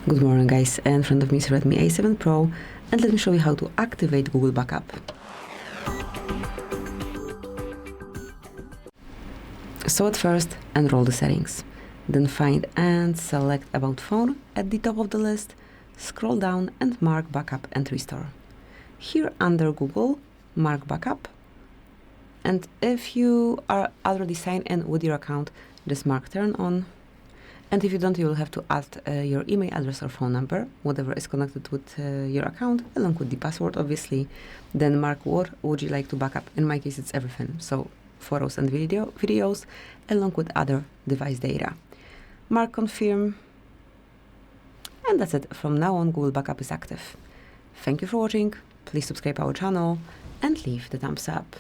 Good morning guys, in front of me is Redmi A7 Pro, and let me show you how to activate Google Backup. So at first, enroll the settings. Then find and select About Phone at the top of the list, scroll down and mark Backup and Restore. Here under Google, mark Backup, and if you are already signed in with your account, just mark Turn On. And if you don't, you will have to add your email address or phone number, whatever is connected with your account, along with the password, obviously. Then mark what would you like to backup. In my case, it's everything. So photos and videos, along with other device data. Mark Confirm. And that's it. From now on, Google Backup is active. Thank you for watching. Please subscribe our channel and leave the thumbs up.